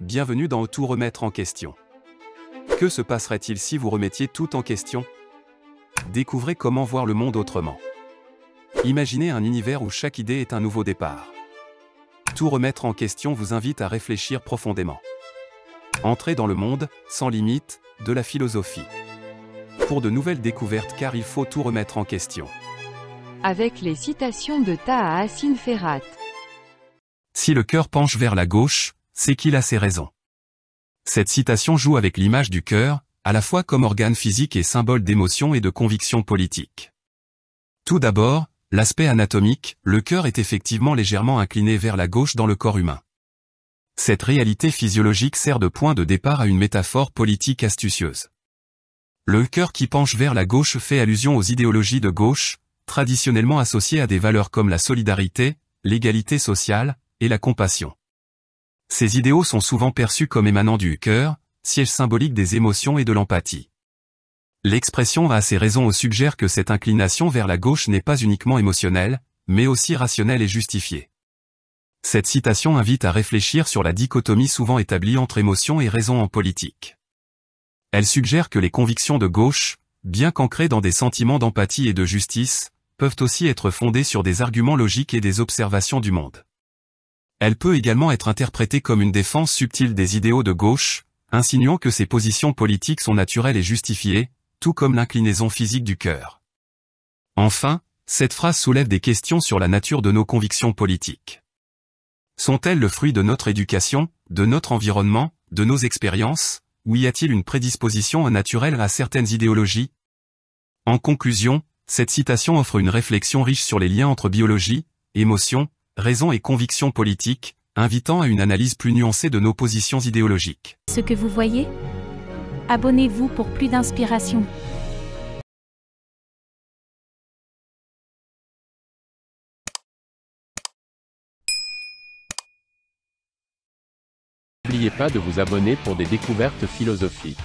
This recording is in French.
Bienvenue dans Tout remettre en question. Que se passerait-il si vous remettiez tout en question? Découvrez comment voir le monde autrement. Imaginez un univers où chaque idée est un nouveau départ. Tout remettre en question vous invite à réfléchir profondément. Entrez dans le monde, sans limite, de la philosophie. Pour de nouvelles découvertes car il faut tout remettre en question. Avec les citations de Taha Hassin Ferhat. Si le cœur penche vers la gauche, c'est qu'il a ses raisons. Cette citation joue avec l'image du cœur, à la fois comme organe physique et symbole d'émotion et de conviction politique. Tout d'abord, l'aspect anatomique, le cœur est effectivement légèrement incliné vers la gauche dans le corps humain. Cette réalité physiologique sert de point de départ à une métaphore politique astucieuse. Le cœur qui penche vers la gauche fait allusion aux idéologies de gauche, traditionnellement associées à des valeurs comme la solidarité, l'égalité sociale et la compassion. Ces idéaux sont souvent perçus comme émanant du cœur, siège symbolique des émotions et de l'empathie. L'expression a ses raisons suggère que cette inclination vers la gauche n'est pas uniquement émotionnelle, mais aussi rationnelle et justifiée. Cette citation invite à réfléchir sur la dichotomie souvent établie entre émotion et raison en politique. Elle suggère que les convictions de gauche, bien qu'ancrées dans des sentiments d'empathie et de justice, peuvent aussi être fondées sur des arguments logiques et des observations du monde. Elle peut également être interprétée comme une défense subtile des idéaux de gauche, insinuant que ces positions politiques sont naturelles et justifiées, tout comme l'inclinaison physique du cœur. Enfin, cette phrase soulève des questions sur la nature de nos convictions politiques. Sont-elles le fruit de notre éducation, de notre environnement, de nos expériences, ou y a-t-il une prédisposition naturelle à certaines idéologies? En conclusion, cette citation offre une réflexion riche sur les liens entre biologie, émotion, raison et conviction politique, invitant à une analyse plus nuancée de nos positions idéologiques. Ce que vous voyez? Abonnez-vous pour plus d'inspiration. N'oubliez pas de vous abonner pour des découvertes philosophiques.